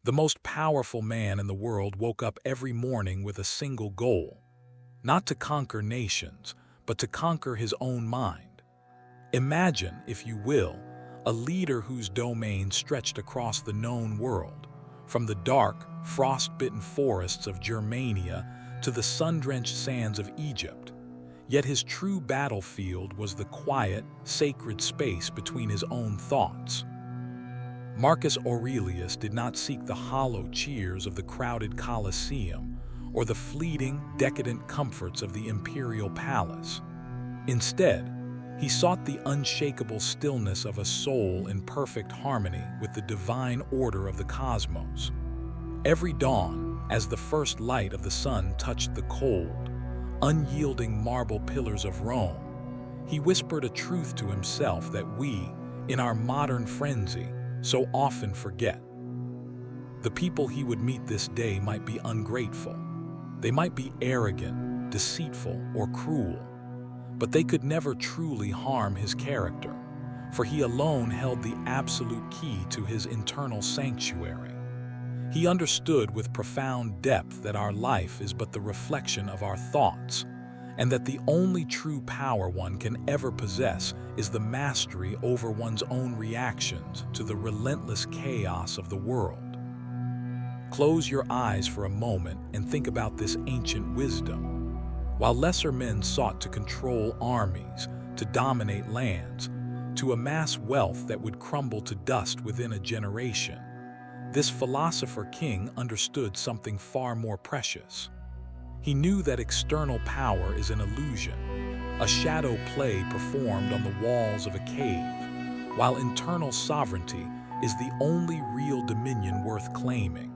The most powerful man in the world woke up every morning with a single goal, not to conquer nations, but to conquer his own mind. Imagine, if you will, a leader whose domain stretched across the known world, from the dark, frost-bitten forests of Germania to the sun-drenched sands of Egypt. Yet his true battlefield was the quiet, sacred space between his own thoughts. Marcus Aurelius did not seek the hollow cheers of the crowded Colosseum or the fleeting, decadent comforts of the imperial palace. Instead, he sought the unshakable stillness of a soul in perfect harmony with the divine order of the cosmos. Every dawn, as the first light of the sun touched the cold, unyielding marble pillars of Rome, he whispered a truth to himself that we, in our modern frenzy, so often forget. The people he would meet this day might be ungrateful. They might be arrogant, deceitful, or cruel, but they could never truly harm his character, for he alone held the absolute key to his internal sanctuary. He understood with profound depth that our life is but the reflection of our thoughts, and that the only true power one can ever possess is the mastery over one's own reactions to the relentless chaos of the world. Close your eyes for a moment and think about this ancient wisdom. While lesser men sought to control armies, to dominate lands, to amass wealth that would crumble to dust within a generation, this philosopher-king understood something far more precious. He knew that external power is an illusion, a shadow play performed on the walls of a cave, while internal sovereignty is the only real dominion worth claiming.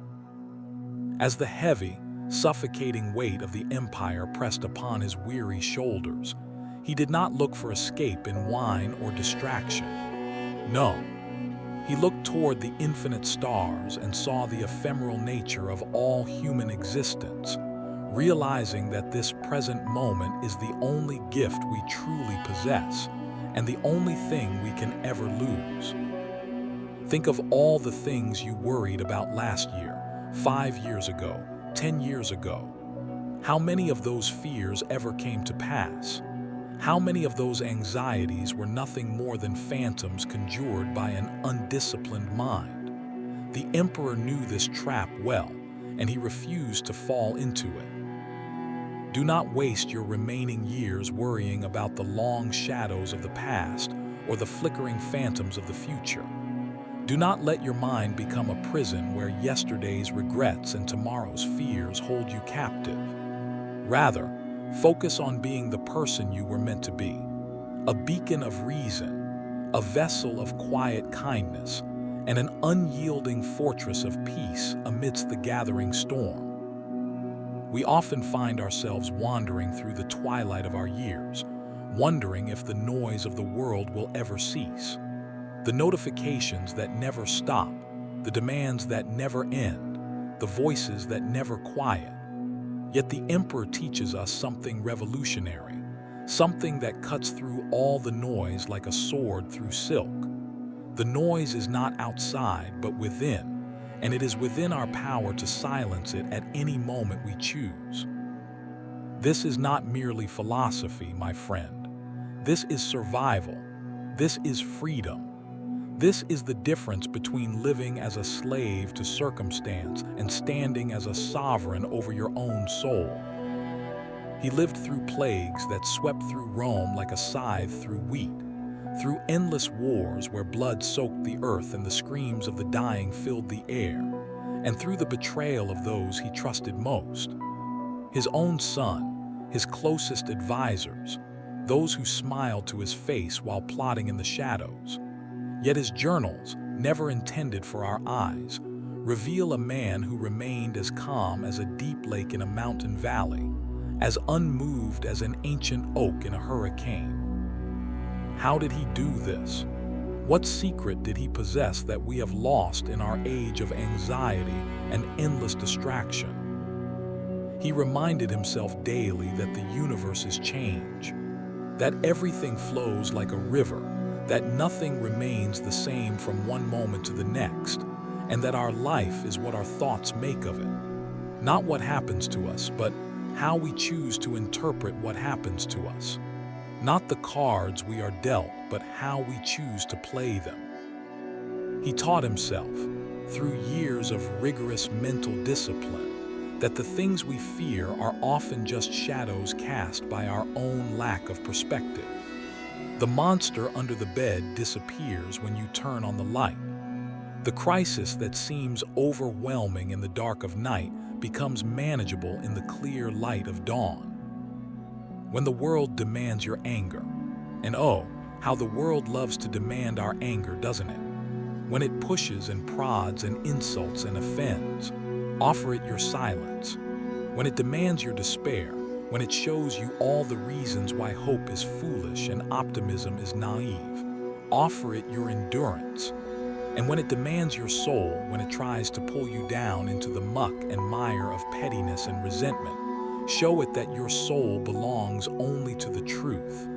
As the heavy, suffocating weight of the empire pressed upon his weary shoulders, he did not look for escape in wine or distraction. No, he looked toward the infinite stars and saw the ephemeral nature of all human existence, realizing that this present moment is the only gift we truly possess and the only thing we can ever lose. Think of all the things you worried about last year, 5 years ago, 10 years ago. How many of those fears ever came to pass? How many of those anxieties were nothing more than phantoms conjured by an undisciplined mind? The emperor knew this trap well, and he refused to fall into it. Do not waste your remaining years worrying about the long shadows of the past or the flickering phantoms of the future. Do not let your mind become a prison where yesterday's regrets and tomorrow's fears hold you captive. Rather, focus on being the person you were meant to be, a beacon of reason, a vessel of quiet kindness, and an unyielding fortress of peace amidst the gathering storm. We often find ourselves wandering through the twilight of our years, wondering if the noise of the world will ever cease. The notifications that never stop, the demands that never end, the voices that never quiet. Yet the emperor teaches us something revolutionary, something that cuts through all the noise like a sword through silk. The noise is not outside, but within, and it is within our power to silence it at any moment we choose. This is not merely philosophy, my friend. This is survival. This is freedom. This is the difference between living as a slave to circumstance and standing as a sovereign over your own soul. He lived through plagues that swept through Rome like a scythe through wheat, through endless wars where blood soaked the earth and the screams of the dying filled the air, and through the betrayal of those he trusted most. His own son, his closest advisors, those who smiled to his face while plotting in the shadows. Yet his journals, never intended for our eyes, reveal a man who remained as calm as a deep lake in a mountain valley, as unmoved as an ancient oak in a hurricane. How did he do this? What secret did he possess that we have lost in our age of anxiety and endless distraction? He reminded himself daily that the universe is change, that everything flows like a river, that nothing remains the same from one moment to the next, and that our life is what our thoughts make of it. Not what happens to us, but how we choose to interpret what happens to us. Not the cards we are dealt, but how we choose to play them. He taught himself, through years of rigorous mental discipline, that the things we fear are often just shadows cast by our own lack of perspective. The monster under the bed disappears when you turn on the light. The crisis that seems overwhelming in the dark of night becomes manageable in the clear light of dawn. When the world demands your anger, and oh, how the world loves to demand our anger, doesn't it? When it pushes and prods and insults and offends, offer it your silence. When it demands your despair, when it shows you all the reasons why hope is foolish and optimism is naive, offer it your endurance. And when it demands your soul, when it tries to pull you down into the muck and mire of pettiness and resentment, show it that your soul belongs only to the truth.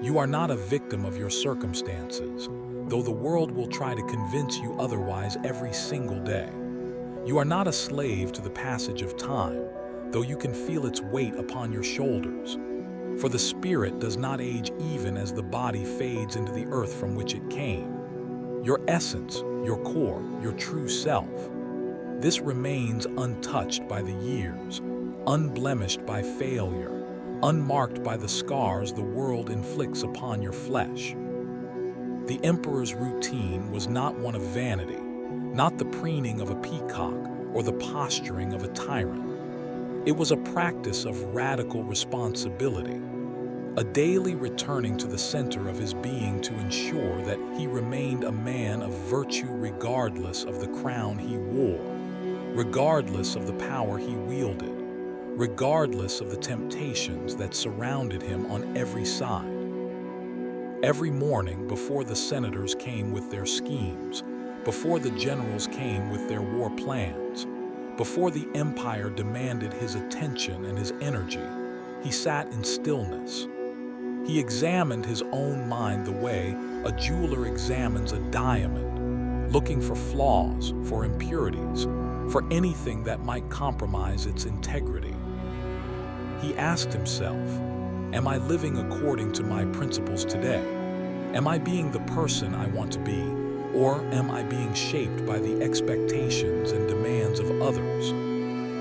You are not a victim of your circumstances, though the world will try to convince you otherwise every single day. You are not a slave to the passage of time, though you can feel its weight upon your shoulders. For the spirit does not age even as the body fades into the earth from which it came. Your essence, your core, your true self, this remains untouched by the years, unblemished by failure, unmarked by the scars the world inflicts upon your flesh. The emperor's routine was not one of vanity, not the preening of a peacock or the posturing of a tyrant. It was a practice of radical responsibility, a daily returning to the center of his being to ensure that he remained a man of virtue regardless of the crown he wore, regardless of the power he wielded, regardless of the temptations that surrounded him on every side. Every morning, before the senators came with their schemes, before the generals came with their war plans, before the empire demanded his attention and his energy, he sat in stillness. He examined his own mind the way a jeweler examines a diamond, looking for flaws, for impurities, for anything that might compromise its integrity. He asked himself, am I living according to my principles today? Am I being the person I want to be, or am I being shaped by the expectations and demands of others?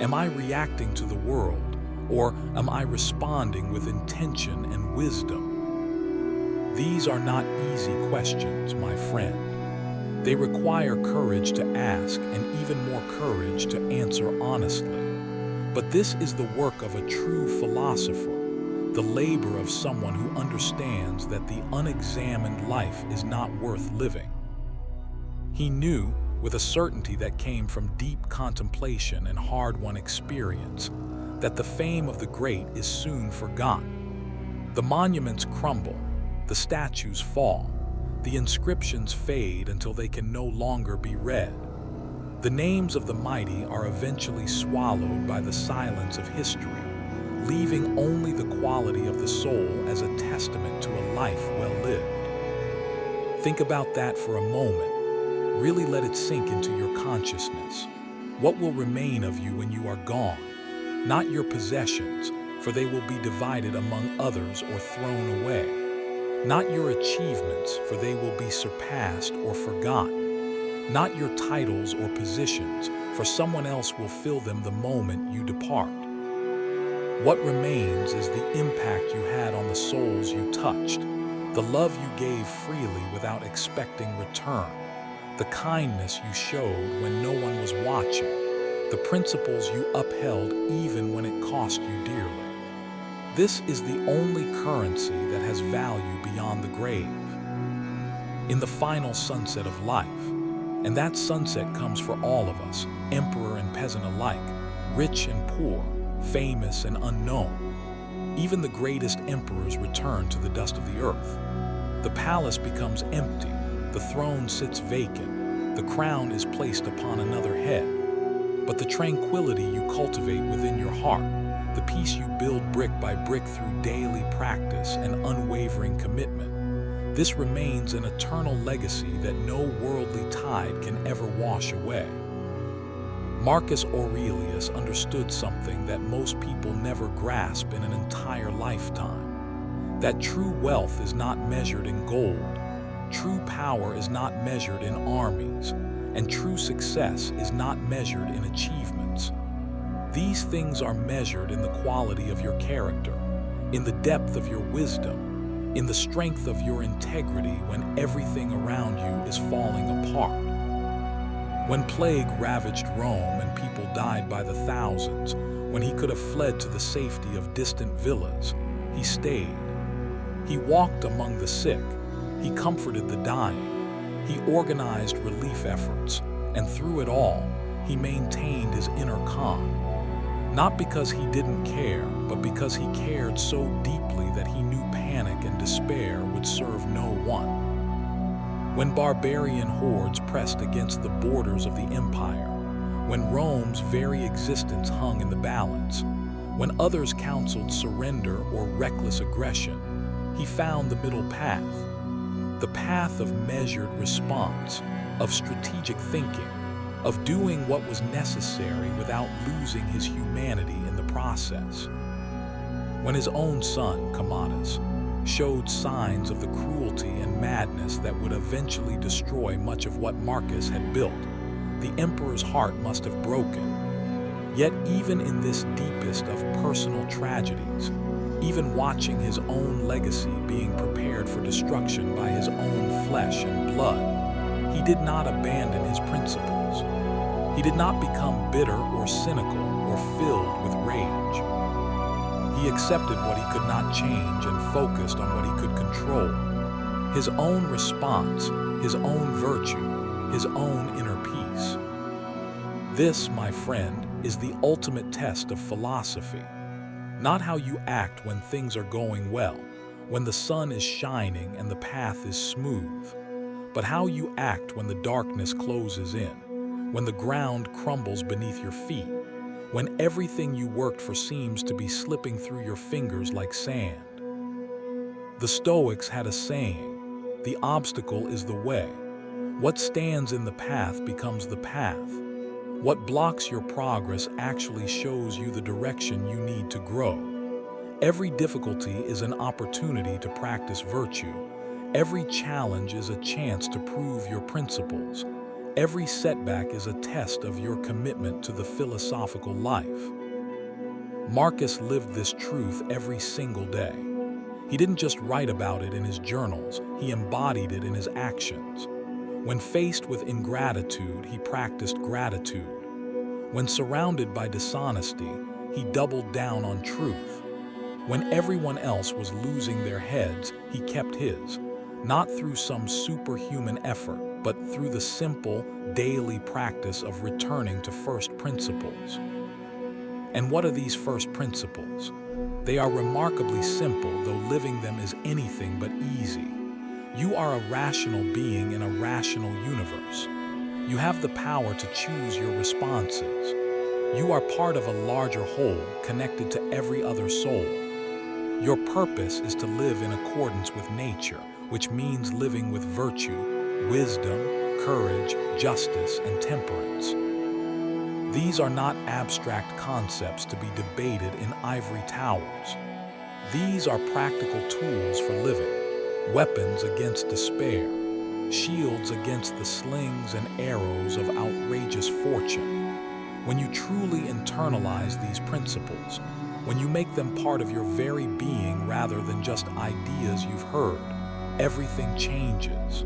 Am I reacting to the world, or am I responding with intention and wisdom? These are not easy questions, my friend. They require courage to ask and even more courage to answer honestly. But this is the work of a true philosopher, the labor of someone who understands that the unexamined life is not worth living. He knew, with a certainty that came from deep contemplation and hard-won experience, that the fame of the great is soon forgotten. The monuments crumble, the statues fall, the inscriptions fade until they can no longer be read. The names of the mighty are eventually swallowed by the silence of history, leaving only the quality of the soul as a testament to a life well lived. Think about that for a moment. Really let it sink into your consciousness. What will remain of you when you are gone? Not your possessions, for they will be divided among others or thrown away. Not your achievements, for they will be surpassed or forgotten. Not your titles or positions, for someone else will fill them the moment you depart. What remains is the impact you had on the souls you touched, the love you gave freely without expecting return, the kindness you showed when no one was watching, the principles you upheld even when it cost you dearly. This is the only currency that has value beyond the grave. In the final sunset of life, and that sunset comes for all of us, emperor and peasant alike, rich and poor, famous and unknown. Even the greatest emperors return to the dust of the earth. The palace becomes empty, the throne sits vacant, the crown is placed upon another head. But the tranquility you cultivate within your heart, the peace you build brick by brick through daily practice and unwavering commitment, This remains an eternal legacy that no worldly tide can ever wash away. Marcus Aurelius understood something that most people never grasp in an entire lifetime: that true wealth is not measured in gold, true power is not measured in armies, and true success is not measured in achievements. These things are measured in the quality of your character, in the depth of your wisdom, in the strength of your integrity when everything around you is falling apart. When plague ravaged Rome and people died by the thousands, when he could have fled to the safety of distant villas, he stayed. He walked among the sick, he comforted the dying, he organized relief efforts, and through it all, he maintained his inner calm. Not because he didn't care, but because he cared so deeply that he knew panic and despair would serve no one. When barbarian hordes pressed against the borders of the empire, when Rome's very existence hung in the balance, when others counseled surrender or reckless aggression, he found the middle path, the path of measured response, of strategic thinking, of doing what was necessary without losing his humanity in the process. When his own son, Commodus, showed signs of the cruelty and madness that would eventually destroy much of what Marcus had built, the emperor's heart must have broken. Yet even in this deepest of personal tragedies, even watching his own legacy being prepared for destruction by his own flesh and blood, he did not abandon his principles. He did not become bitter or cynical or filled with rage. He accepted what he could not change and focused on what he could control. His own response, his own virtue, his own inner peace. This, my friend, is the ultimate test of philosophy. Not how you act when things are going well, when the sun is shining and the path is smooth, but how you act when the darkness closes in, when the ground crumbles beneath your feet, when everything you worked for seems to be slipping through your fingers like sand. The Stoics had a saying, "The obstacle is the way. What stands in the path becomes the path. What blocks your progress actually shows you the direction you need to grow." Every difficulty is an opportunity to practice virtue. Every challenge is a chance to prove your principles. Every setback is a test of your commitment to the philosophical life. Marcus lived this truth every single day. He didn't just write about it in his journals, he embodied it in his actions. When faced with ingratitude, he practiced gratitude. When surrounded by dishonesty, he doubled down on truth. When everyone else was losing their heads, he kept his, not through some superhuman effort, but through the simple, daily practice of returning to first principles. And what are these first principles? They are remarkably simple, though living them is anything but easy. You are a rational being in a rational universe. You have the power to choose your responses. You are part of a larger whole, connected to every other soul. Your purpose is to live in accordance with nature, which means living with virtue, wisdom, courage, justice, and temperance. These are not abstract concepts to be debated in ivory towers. These are practical tools for living, weapons against despair, shields against the slings and arrows of outrageous fortune. When you truly internalize these principles, when you make them part of your very being rather than just ideas you've heard, everything changes.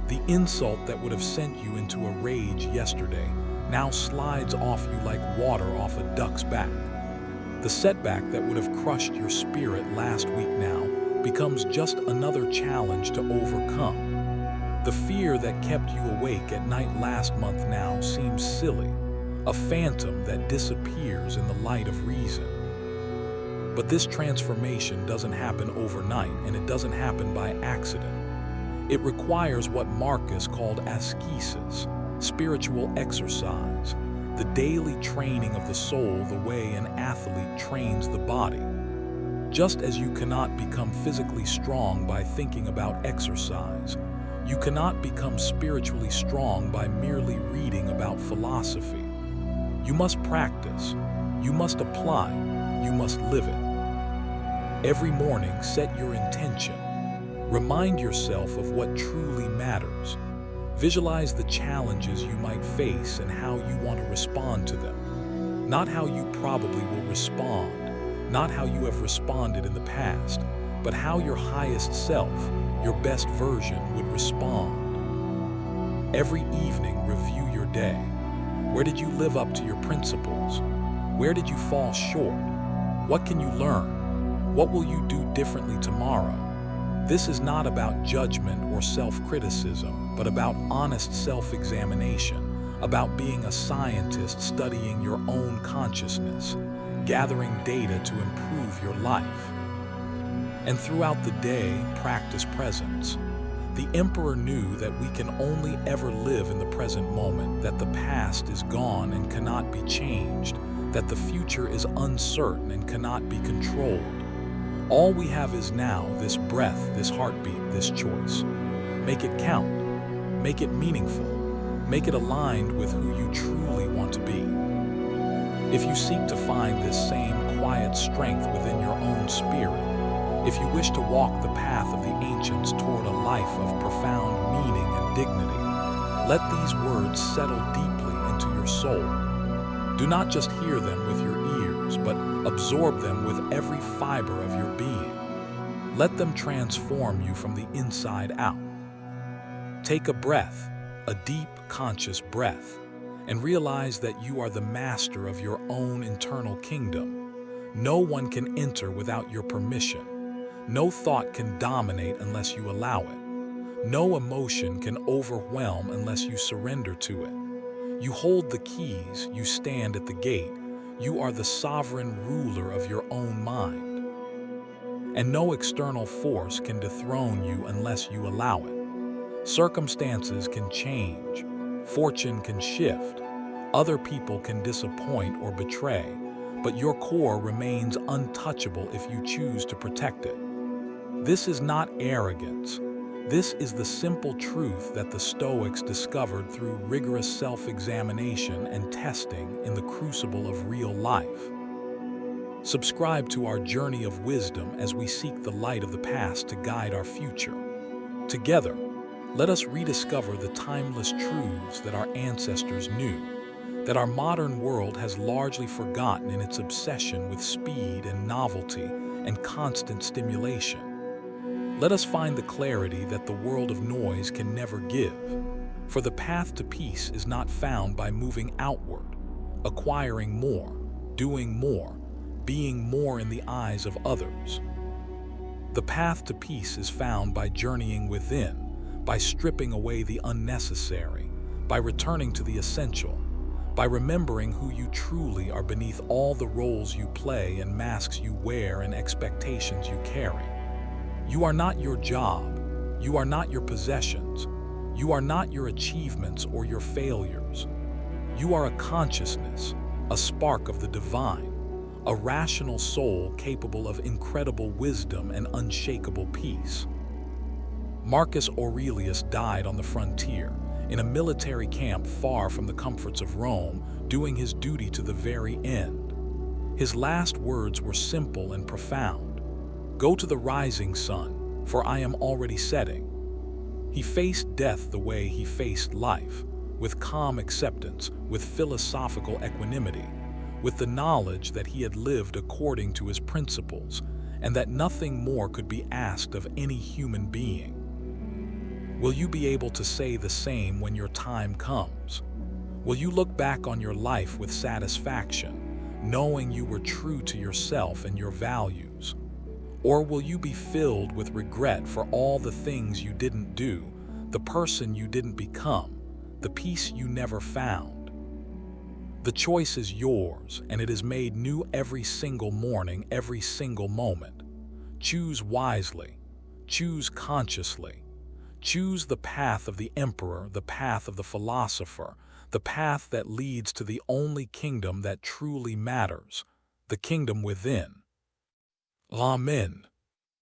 The insult that would have sent you into a rage yesterday now slides off you like water off a duck's back. The setback that would have crushed your spirit last week now becomes just another challenge to overcome. The fear that kept you awake at night last month now seems silly, a phantom that disappears in the light of reason. But this transformation doesn't happen overnight, and it doesn't happen by accident. It requires what Marcus called ascesis, spiritual exercise, the daily training of the soul the way an athlete trains the body. Just as you cannot become physically strong by thinking about exercise, you cannot become spiritually strong by merely reading about philosophy. You must practice, you must apply, you must live it. Every morning, set your intention. Remind yourself of what truly matters. Visualize the challenges you might face and how you want to respond to them. Not how you probably will respond, not how you have responded in the past, but how your highest self, your best version, would respond. Every evening, review your day. Where did you live up to your principles? Where did you fall short? What can you learn? What will you do differently tomorrow? This is not about judgment or self-criticism, but about honest self-examination, about being a scientist studying your own consciousness, gathering data to improve your life. And throughout the day, practice presence. The emperor knew that we can only ever live in the present moment, that the past is gone and cannot be changed, that the future is uncertain and cannot be controlled. All we have is now, this breath, this heartbeat, this choice. Make it count. Make it meaningful. Make it aligned with who you truly want to be. If you seek to find this same quiet strength within your own spirit, if you wish to walk the path of the ancients toward a life of profound meaning and dignity, let these words settle deeply into your soul. Do not just hear them with your ears, but absorb them with every fiber of your being. Let them transform you from the inside out. Take a breath, a deep, conscious breath, and realize that you are the master of your own internal kingdom. No one can enter without your permission. No thought can dominate unless you allow it. No emotion can overwhelm unless you surrender to it. You hold the keys, you stand at the gate. You are the sovereign ruler of your own mind. And no external force can dethrone you unless you allow it. Circumstances can change. Fortune can shift. Other people can disappoint or betray, but your core remains untouchable if you choose to protect it. This is not arrogance. This is the simple truth that the Stoics discovered through rigorous self-examination and testing in the crucible of real life. Subscribe to our journey of wisdom as we seek the light of the past to guide our future. Together, let us rediscover the timeless truths that our ancestors knew, that our modern world has largely forgotten in its obsession with speed and novelty and constant stimulation. Let us find the clarity that the world of noise can never give, for the path to peace is not found by moving outward, acquiring more, doing more, being more in the eyes of others. The path to peace is found by journeying within, by stripping away the unnecessary, by returning to the essential, by remembering who you truly are beneath all the roles you play and masks you wear and expectations you carry. You are not your job. You are not your possessions. You are not your achievements or your failures. You are a consciousness, a spark of the divine, a rational soul capable of incredible wisdom and unshakable peace. Marcus Aurelius died on the frontier, in a military camp far from the comforts of Rome, doing his duty to the very end. His last words were simple and profound. Go to the rising sun, for I am already setting. He faced death the way he faced life, with calm acceptance, with philosophical equanimity, with the knowledge that he had lived according to his principles, and that nothing more could be asked of any human being. Will you be able to say the same when your time comes? Will you look back on your life with satisfaction, knowing you were true to yourself and your values? Or will you be filled with regret for all the things you didn't do, the person you didn't become, the peace you never found? The choice is yours, and it is made new every single morning, every single moment. Choose wisely. Choose consciously. Choose the path of the emperor, the path of the philosopher, the path that leads to the only kingdom that truly matters, the kingdom within. Amen.